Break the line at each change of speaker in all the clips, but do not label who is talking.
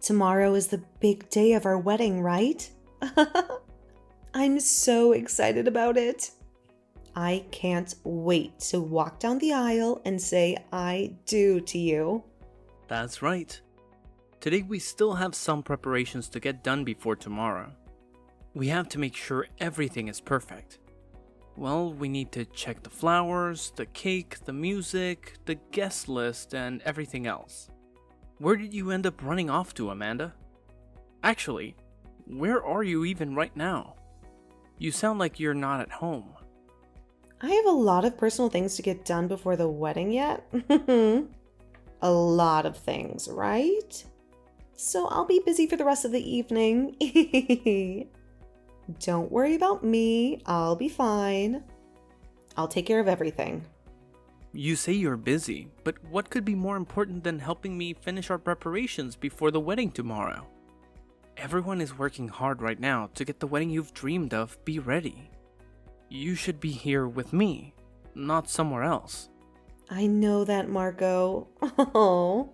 Tomorrow is the big day of our wedding, right? I'm so excited about it. I can't wait to walk down the aisle and say I do to you.
That's right. Today we still have some preparations to get done before tomorrow. We have to make sure everything is perfect. Well, we need to check the flowers, the cake, the music, the guest list, and everything else. Where did you end up running off to, Amanda? Actually, where are you even right now? You sound like you're not at home.
I have a lot of personal things to get done before the wedding yet. A lot of things, right? So I'll be busy for the rest of the evening. Don't worry about me. I'll be fine. I'll take care of everything.
You say you're busy, but what could be more important than helping me finish our preparations before the wedding tomorrow? Everyone is working hard right now to get the wedding you've dreamed of be ready. You should be here with me, not somewhere else.
I know that, Marco. Oh,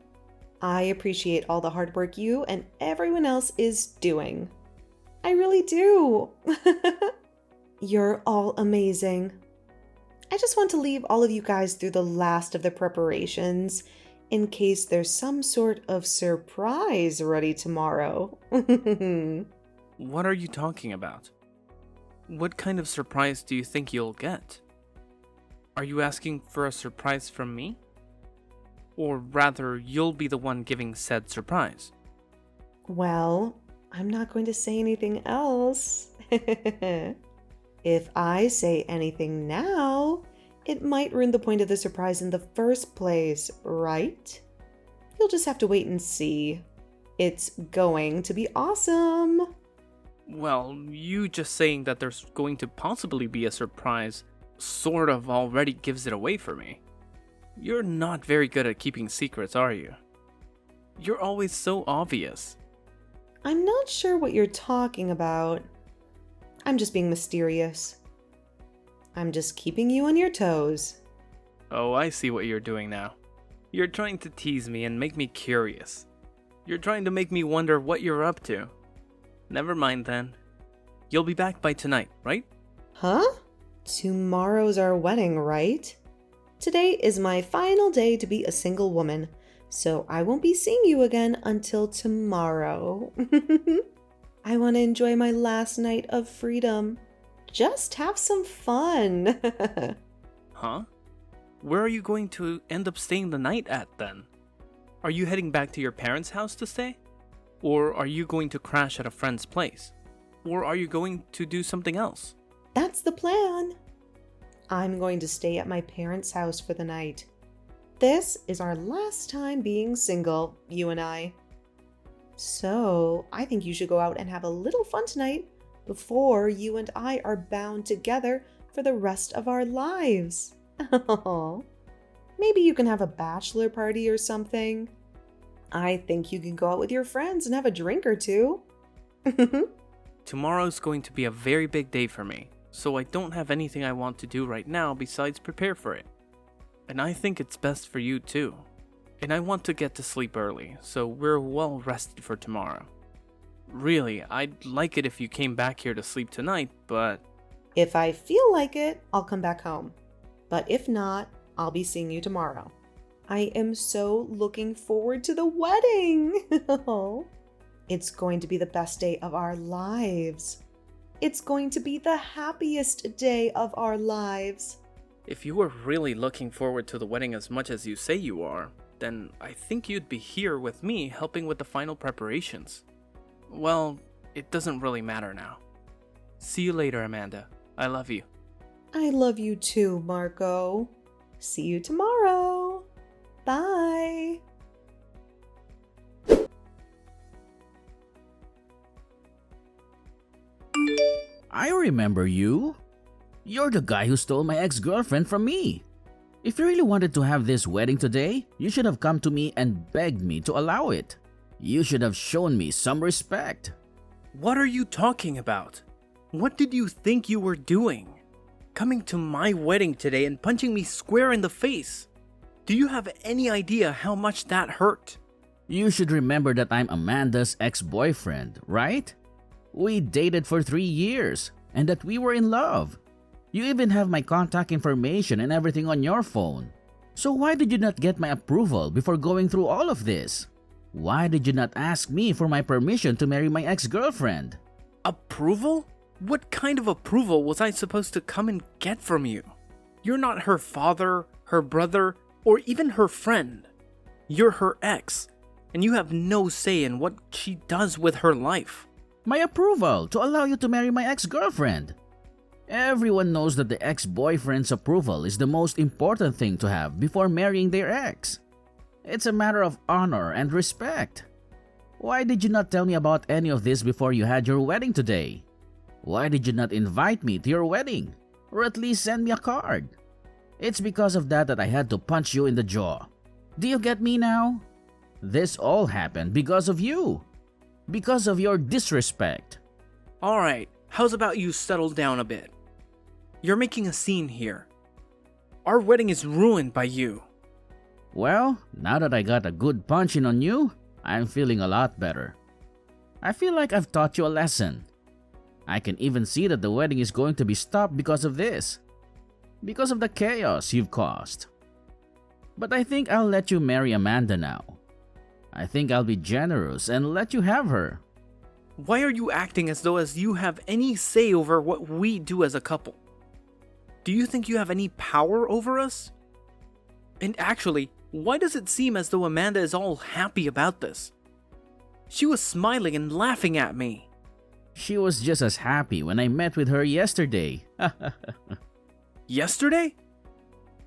I appreciate all the hard work you and everyone else is doing. I really do. You're all amazing. I just want to leave all of you guys through the last of the preparations in case there's some sort of surprise ready tomorrow.
What are you talking about? What kind of surprise do you think you'll get? Are you asking for a surprise from me? Or rather, you'll be the one giving said surprise?
Well, I'm not going to say anything else. If I say anything now, it might ruin the point of the surprise in the first place, right? You'll just have to wait and see. It's going to be awesome.
Well, you just saying that there's going to possibly be a surprise sort of already gives it away for me. You're not very good at keeping secrets, are you? You're always so obvious.
I'm not sure what you're talking about. I'm just being mysterious. I'm just keeping you on your toes.
Oh, I see what you're doing now. You're trying to tease me and make me curious. You're trying to make me wonder what you're up to. Never mind then. You'll be back by tonight, right?
Huh? Tomorrow's our wedding, right? Today is my final day to be a single woman, so I won't be seeing you again until tomorrow. I want to enjoy my last night of freedom. Just have some fun.
Huh? Where are you going to end up staying the night at then? Are you heading back to your parents' house to stay? Or are you going to crash at a friend's place? Or are you going to do something else?
That's the plan. I'm going to stay at my parents' house for the night. This is our last time being single, you and I. So, I think you should go out and have a little fun tonight before you and I are bound together for the rest of our lives. Maybe you can have a bachelor party or something. I think you can go out with your friends and have a drink or two.
Tomorrow's going to be a very big day for me, so I don't have anything I want to do right now besides prepare for it. And I think it's best for you too. And I want to get to sleep early, so we're well rested for tomorrow. Really, I'd like it if you came back here to sleep tonight, but...
If I feel like it, I'll come back home. But if not, I'll be seeing you tomorrow. I am so looking forward to the wedding. It's going to be the best day of our lives. It's going to be the happiest day of our lives.
If you were really looking forward to the wedding as much as you say you are, then I think you'd be here with me helping with the final preparations. Well, it doesn't really matter now. See you later, Amanda. I love you.
I love you too, Marco. See you tomorrow. Bye.
I remember you. You're the guy who stole my ex-girlfriend from me. If you really wanted to have this wedding today, you should have come to me and begged me to allow it. You should have shown me some respect.
What are you talking about? What did you think you were doing? Coming to my wedding today and punching me square in the face? Do you have any idea how much that hurt?
You should remember that I'm Amanda's ex-boyfriend, right? We dated for 3 years and that we were in love. You even have my contact information and everything on your phone. So why did you not get my approval before going through all of this? Why did you not ask me for my permission to marry my ex-girlfriend?
Approval? What kind of approval was I supposed to come and get from you? You're not her father, her brother, or even her friend. You're her ex, and you have no say in what she does with her life.
My approval to allow you to marry my ex-girlfriend. Everyone knows that the ex-boyfriend's approval is the most important thing to have before marrying their ex. It's a matter of honor and respect. Why did you not tell me about any of this before you had your wedding today? Why did you not invite me to your wedding? Or at least send me a card? It's because of that I had to punch you in the jaw. Do you get me now? This all happened because of you. Because of your disrespect.
Alright, how's about you settle down a bit? You're making a scene here. Our wedding is ruined by you.
Well, now that I got a good punching on you, I'm feeling a lot better. I feel like I've taught you a lesson. I can even see that the wedding is going to be stopped because of this. Because of the chaos you've caused. But I think I'll let you marry Amanda now. I think I'll be generous and let you have her.
Why are you acting as though you have any say over what we do as a couple? Do you think you have any power over us? And actually, why does it seem as though Amanda is all happy about this? She was smiling and laughing at me.
She was just as happy when I met with her yesterday.
Yesterday?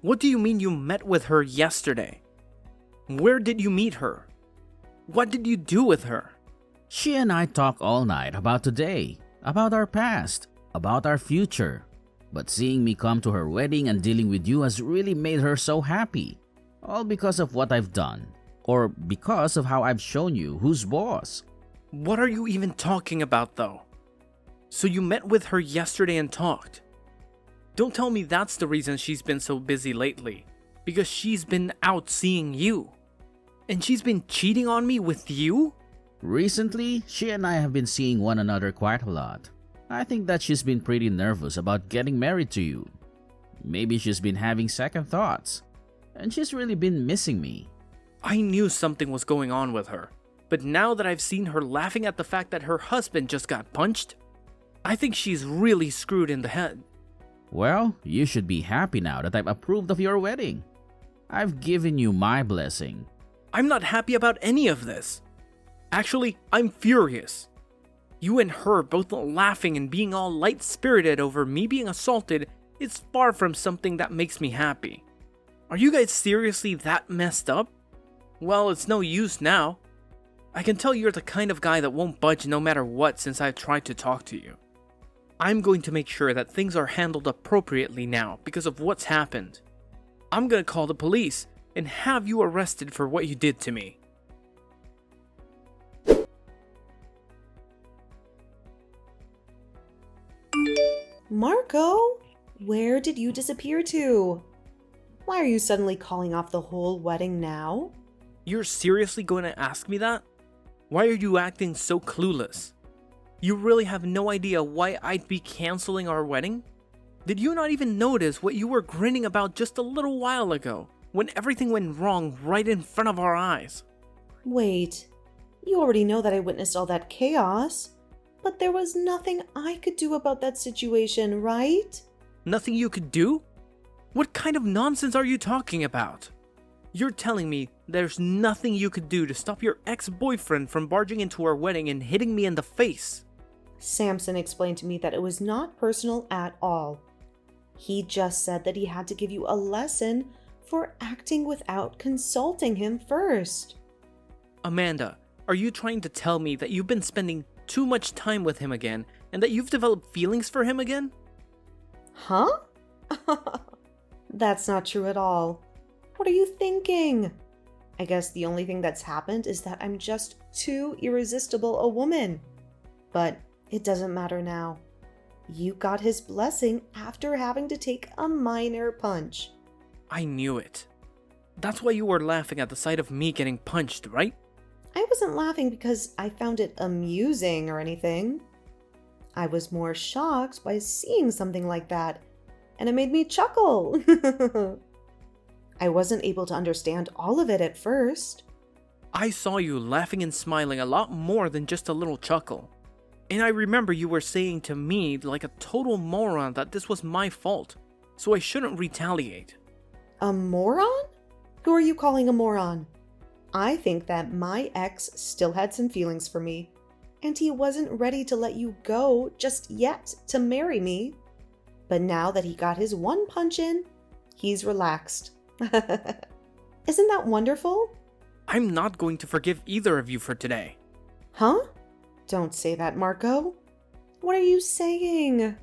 What do you mean you met with her yesterday? Where did you meet her? What did you do with her?
She and I talk all night about today, about our past, about our future. But seeing me come to her wedding and dealing with you has really made her so happy. All because of what I've done. Or because of how I've shown you who's boss.
What are you even talking about though? So you met with her yesterday and talked. Don't tell me that's the reason she's been so busy lately. Because she's been out seeing you. And she's been cheating on me with you?
Recently, she and I have been seeing one another quite a lot. I think that she's been pretty nervous about getting married to you. Maybe she's been having second thoughts. And she's really been missing me.
I knew something was going on with her. But now that I've seen her laughing at the fact that her husband just got punched, I think she's really screwed in the head.
Well, you should be happy now that I've approved of your wedding. I've given you my blessing.
I'm not happy about any of this. Actually, I'm furious. You and her both laughing and being all light-spirited over me being assaulted is far from something that makes me happy. Are you guys seriously that messed up? Well, it's no use now. I can tell you're the kind of guy that won't budge no matter what since I've tried to talk to you. I'm going to make sure that things are handled appropriately now because of what's happened. I'm gonna call the police and have you arrested for what you did to me.
Marco, where did you disappear to? Why are you suddenly calling off the whole wedding now?
You're seriously going to ask me that? Why are you acting so clueless? You really have no idea why I'd be canceling our wedding? Did you not even notice what you were grinning about just a little while ago, when everything went wrong right in front of our eyes?
Wait, you already know that I witnessed all that chaos, but there was nothing I could do about that situation, right?
Nothing you could do? What kind of nonsense are you talking about? You're telling me there's nothing you could do to stop your ex-boyfriend from barging into our wedding and hitting me in the face?
Samson explained to me that it was not personal at all. He just said that he had to give you a lesson for acting without consulting him first.
Amanda, are you trying to tell me that you've been spending too much time with him again and that you've developed feelings for him again?
Huh? That's not true at all. What are you thinking? I guess the only thing that's happened is that I'm just too irresistible a woman. But it doesn't matter now. You got his blessing after having to take a minor punch.
I knew it. That's why you were laughing at the sight of me getting punched, right?
I wasn't laughing because I found it amusing or anything. I was more shocked by seeing something like that, and it made me chuckle. I wasn't able to understand all of it at first.
I saw you laughing and smiling a lot more than just a little chuckle. And I remember you were saying to me like a total moron that this was my fault, so I shouldn't retaliate.
A moron? Who are you calling a moron? I think that my ex still had some feelings for me, and he wasn't ready to let you go just yet to marry me. But now that he got his one punch in, he's relaxed. Isn't that wonderful?
I'm not going to forgive either of you for today.
Huh? Don't say that, Marco. What are you saying?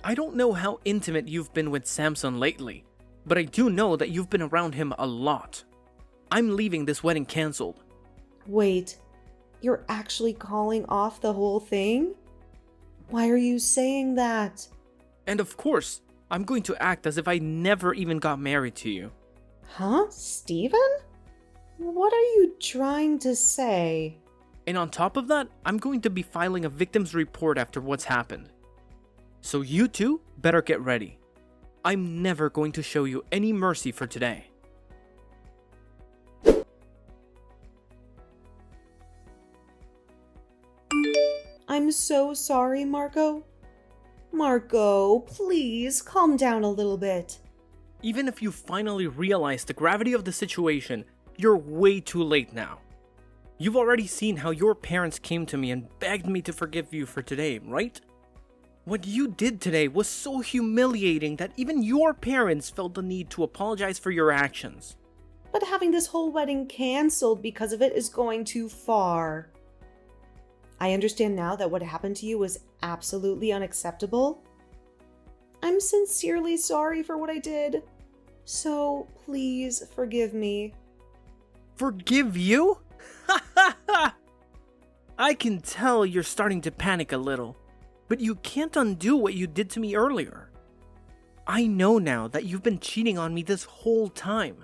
I don't know how intimate you've been with Samson lately, but I do know that you've been around him a lot. I'm leaving this wedding cancelled.
Wait, you're actually calling off the whole thing? Why are you saying that?
And of course, I'm going to act as if I never even got married to you.
Huh, Steven? What are you trying to say?
And on top of that, I'm going to be filing a victim's report after what's happened. So you two better get ready. I'm never going to show you any mercy for today.
I'm so sorry, Marco. Marco, please calm down a little bit.
Even if you finally realize the gravity of the situation, you're way too late now. You've already seen how your parents came to me and begged me to forgive you for today, right? What you did today was so humiliating that even your parents felt the need to apologize for your actions.
But having this whole wedding canceled because of it is going too far. I understand now that what happened to you was absolutely unacceptable. I'm sincerely sorry for what I did. So please forgive me.
Forgive you? I can tell you're starting to panic a little, but you can't undo what you did to me earlier. I know now that you've been cheating on me this whole time,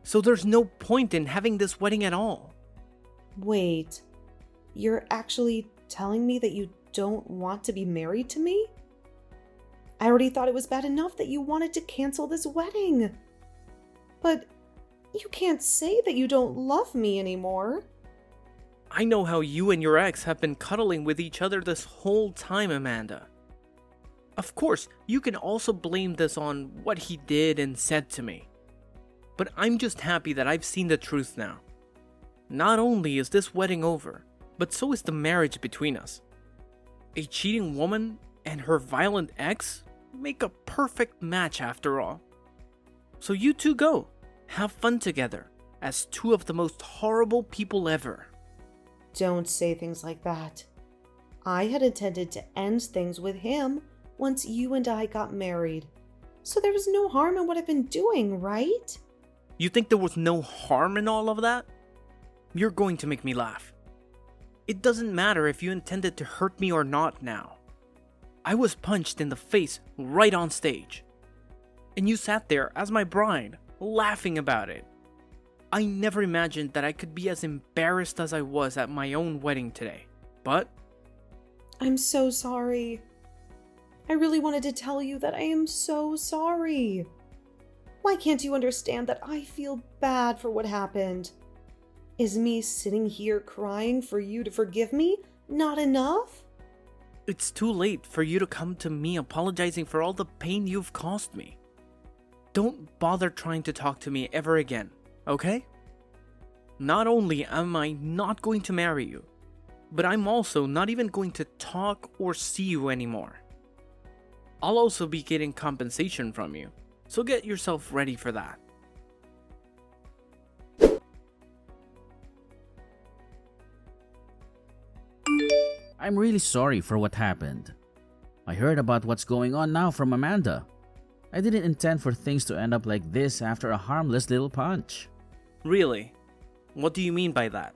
so there's no point in having this wedding at all.
Wait, you're actually telling me that you don't want to be married to me? I already thought it was bad enough that you wanted to cancel this wedding. But you can't say that you don't love me anymore.
I know how you and your ex have been cuddling with each other this whole time, Amanda. Of course, you can also blame this on what he did and said to me. But I'm just happy that I've seen the truth now. Not only is this wedding over, but so is the marriage between us. A cheating woman and her violent ex make a perfect match after all. So you two go. Have fun together, as two of the most horrible people ever.
Don't say things like that. I had intended to end things with him once you and I got married. So there was no harm in what I've been doing, right?
You think there was no harm in all of that? You're going to make me laugh. It doesn't matter if you intended to hurt me or not now. I was punched in the face right on stage. And you sat there as my bride, laughing about it. I never imagined that I could be as embarrassed as I was at my own wedding today. But
I'm so sorry. I really wanted to tell you that I am so sorry. Why can't you understand that I feel bad for what happened? Is me sitting here crying for you to forgive me not enough?
it's too late for you to come to me apologizing for all the pain you've caused me. Don't bother trying to talk to me ever again, okay? Not only am I not going to marry you, but I'm also not even going to talk or see you anymore. I'll also be getting compensation from you, so get yourself ready for that.
I'm really sorry for what happened. I heard about what's going on now from Amanda. I didn't intend for things to end up like this after a harmless little punch.
Really? What do you mean by that?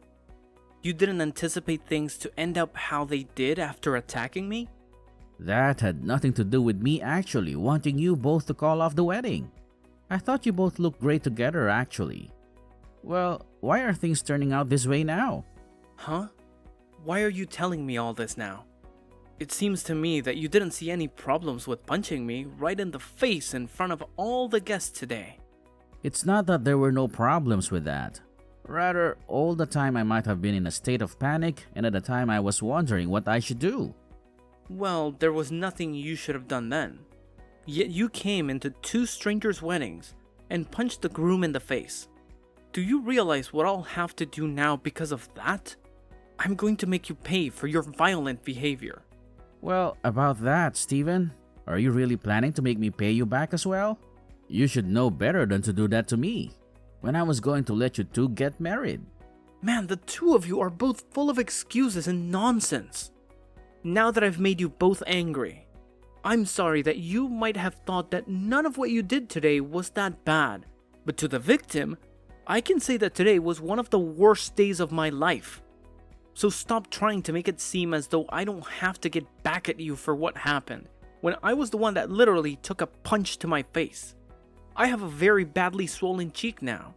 You didn't anticipate things to end up how they did after attacking me?
That had nothing to do with me actually wanting you both to call off the wedding. I thought you both looked great together actually. Well, why are things turning out this way now?
Huh? Why are you telling me all this now? It seems to me that you didn't see any problems with punching me right in the face in front of all the guests today.
It's not that there were no problems with that. Rather, all the time I might have been in a state of panic, and at the time I was wondering what I should do.
Well, there was nothing you should have done then. Yet you came into two strangers' weddings and punched the groom in the face. Do you realize what I'll have to do now because of that? I'm going to make you pay for your violent behavior.
Well, about that, Steven, are you really planning to make me pay you back as well? You should know better than to do that to me, when I was going to let you two get married.
Man, the two of you are both full of excuses and nonsense. Now that I've made you both angry, I'm sorry that you might have thought that none of what you did today was that bad. But to the victim, I can say that today was one of the worst days of my life. So stop trying to make it seem as though I don't have to get back at you for what happened, when I was the one that literally took a punch to my face. I have a very badly swollen cheek now.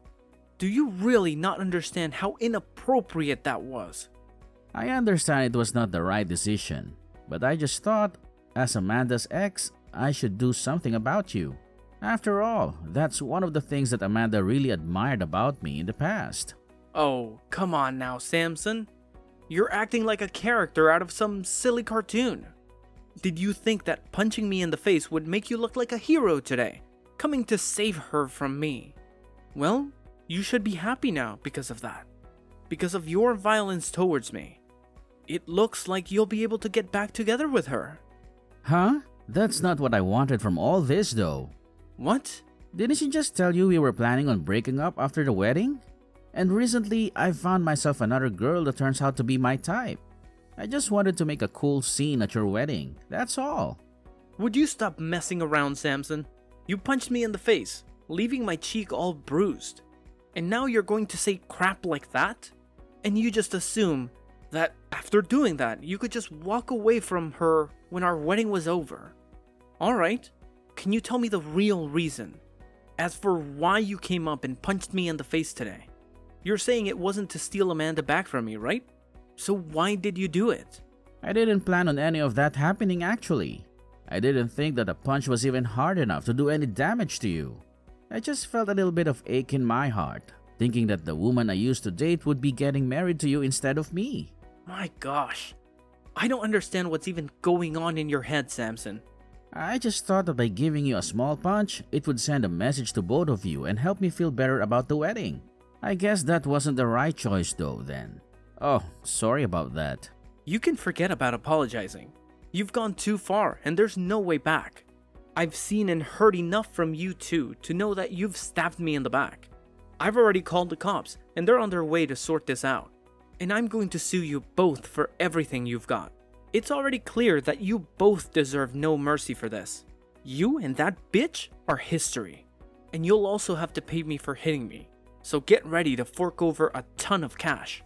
Do you really not understand how inappropriate that was?
I understand it was not the right decision, but I just thought, as Amanda's ex, I should do something about you. After all, that's one of the things that Amanda really admired about me in the past.
Oh, come on now, Samson. You're acting like a character out of some silly cartoon. Did you think that punching me in the face would make you look like a hero today, coming to save her from me? Well, you should be happy now because of that. Because of your violence towards me. It looks like you'll be able to get back together with her.
Huh? That's not what I wanted from all this though.
What?
Didn't she just tell you we were planning on breaking up after the wedding? And recently, I found myself another girl that turns out to be my type. I just wanted to make a cool scene at your wedding, that's all.
Would you stop messing around, Samson? You punched me in the face, leaving my cheek all bruised. And now you're going to say crap like that? And you just assume that after doing that, you could just walk away from her when our wedding was over. Alright, can you tell me the real reason? As for why you came up and punched me in the face today? You're saying it wasn't to steal Amanda back from me, right? So why did you do it?
I didn't plan on any of that happening actually. I didn't think that a punch was even hard enough to do any damage to you. I just felt a little bit of ache in my heart, thinking that the woman I used to date would be getting married to you instead of me.
My gosh. I don't understand what's even going on in your head, Samson.
I just thought that by giving you a small punch, it would send a message to both of you and help me feel better about the wedding. I guess that wasn't the right choice though then. Oh, sorry about that.
You can forget about apologizing. You've gone too far and there's no way back. I've seen and heard enough from you two to know that you've stabbed me in the back. I've already called the cops and they're on their way to sort this out. And I'm going to sue you both for everything you've got. It's already clear that you both deserve no mercy for this. You and that bitch are history. And you'll also have to pay me for hitting me. So get ready to fork over a ton of cash.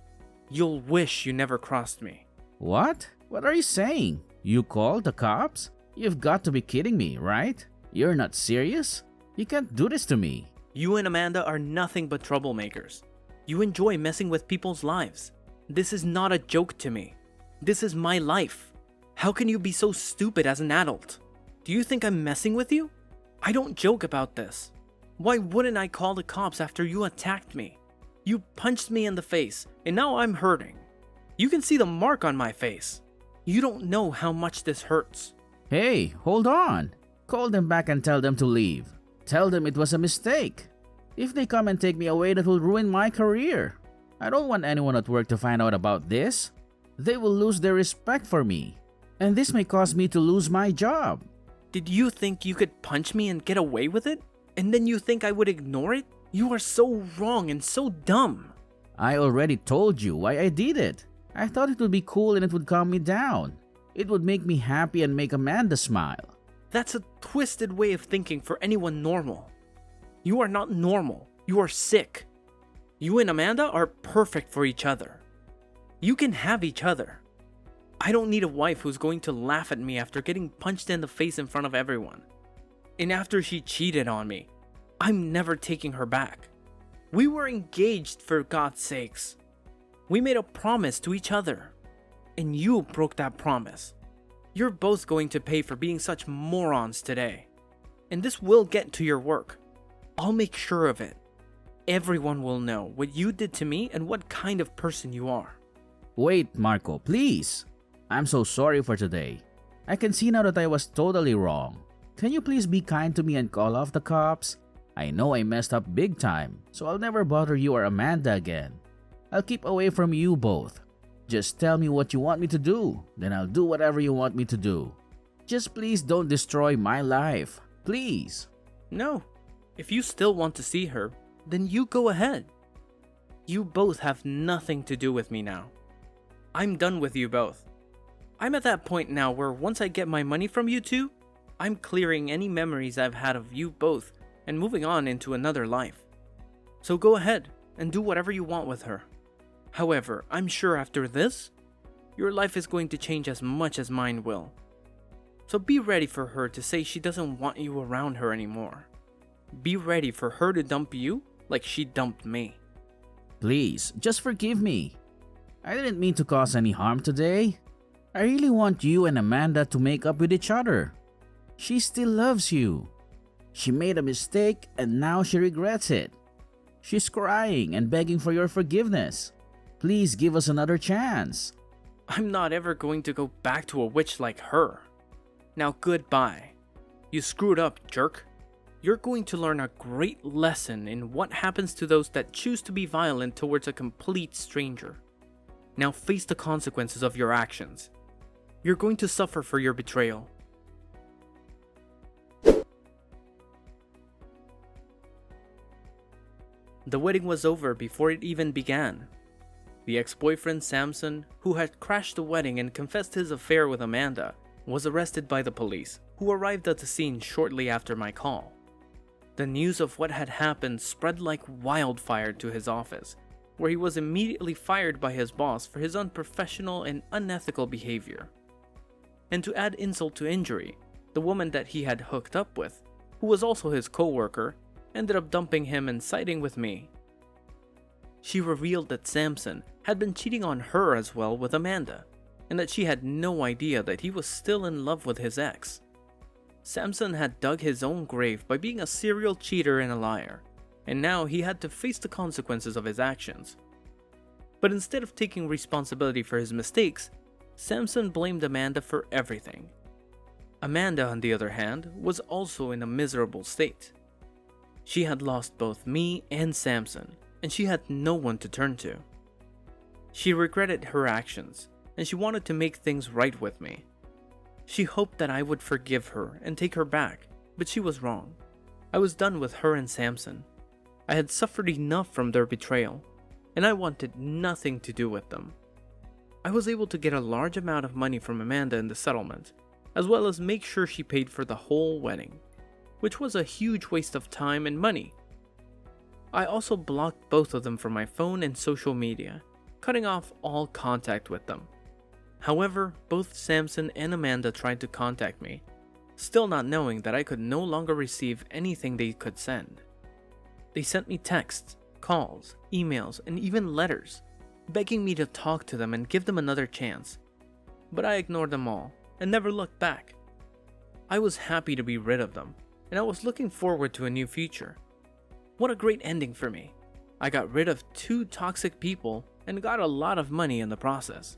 You'll wish you never crossed me.
What? What are you saying? You called the cops? You've got to be kidding me, right? You're not serious? You can't do this to me.
You and Amanda are nothing but troublemakers. You enjoy messing with people's lives. This is not a joke to me. This is my life. How can you be so stupid as an adult? Do you think I'm messing with you? I don't joke about this. Why wouldn't I call the cops after you attacked me? You punched me in the face, and now I'm hurting. You can see the mark on my face. You don't know how much this hurts.
Hey, hold on. Call them back and tell them to leave. Tell them it was a mistake. If they come and take me away, that will ruin my career. I don't want anyone at work to find out about this. They will lose their respect for me. And this may cause me to lose my job.
Did you think you could punch me and get away with it? And then you think I would ignore it? You are so wrong and so dumb.
I already told you why I did it. I thought it would be cool and it would calm me down. It would make me happy and make Amanda smile.
That's a twisted way of thinking for anyone normal. You are not normal. You are sick. You and Amanda are perfect for each other. You can have each other. I don't need a wife who's going to laugh at me after getting punched in the face in front of everyone. And after she cheated on me, I'm never taking her back. We were engaged, for God's sakes. We made a promise to each other, and you broke that promise. You're both going to pay for being such morons today. And this will get to your work. I'll make sure of it. Everyone will know what you did to me and what kind of person you are.
Wait, Marco, please. I'm so sorry for today. I can see now that I was totally wrong. Can you please be kind to me and call off the cops? I know I messed up big time, so I'll never bother you or Amanda again. I'll keep away from you both. Just tell me what you want me to do, then I'll do whatever you want me to do. Just please don't destroy my life. Please.
No, if you still want to see her, then you go ahead. You both have nothing to do with me now. I'm done with you both. I'm at that point now where once I get my money from you two, I'm clearing any memories I've had of you both and moving on into another life. So go ahead and do whatever you want with her. However, I'm sure after this, your life is going to change as much as mine will. So be ready for her to say she doesn't want you around her anymore. Be ready for her to dump you like she dumped me.
Please, just forgive me. I didn't mean to cause any harm today. I really want you and Amanda to make up with each other. She still loves you. She made a mistake and now she regrets it. She's crying and begging for your forgiveness. Please give us another chance.
I'm not ever going to go back to a witch like her. Now goodbye. You screwed up, jerk. You're going to learn a great lesson in what happens to those that choose to be violent towards a complete stranger. Now face the consequences of your actions. You're going to suffer for your betrayal. The wedding was over before it even began. The ex-boyfriend Samson, who had crashed the wedding and confessed his affair with Amanda, was arrested by the police, who arrived at the scene shortly after my call. The news of what had happened spread like wildfire to his office, where he was immediately fired by his boss for his unprofessional and unethical behavior. And to add insult to injury, the woman that he had hooked up with, who was also his co-worker, ended up dumping him and siding with me. She revealed that Samson had been cheating on her as well with Amanda, and that she had no idea that he was still in love with his ex. Samson had dug his own grave by being a serial cheater and a liar, and now he had to face the consequences of his actions. But instead of taking responsibility for his mistakes, Samson blamed Amanda for everything. Amanda, on the other hand, was also in a miserable state. She had lost both me and Samson, and she had no one to turn to. She regretted her actions, and she wanted to make things right with me. She hoped that I would forgive her and take her back, but she was wrong. I was done with her and Samson. I had suffered enough from their betrayal, and I wanted nothing to do with them. I was able to get a large amount of money from Amanda in the settlement, as well as make sure she paid for the whole wedding, which was a huge waste of time and money. I also blocked both of them from my phone and social media, cutting off all contact with them. However, both Samson and Amanda tried to contact me, still not knowing that I could no longer receive anything they could send. They sent me texts, calls, emails, and even letters, begging me to talk to them and give them another chance. But I ignored them all and never looked back. I was happy to be rid of them, and I was looking forward to a new future. What a great ending for me. I got rid of 2 toxic people and got a lot of money in the process.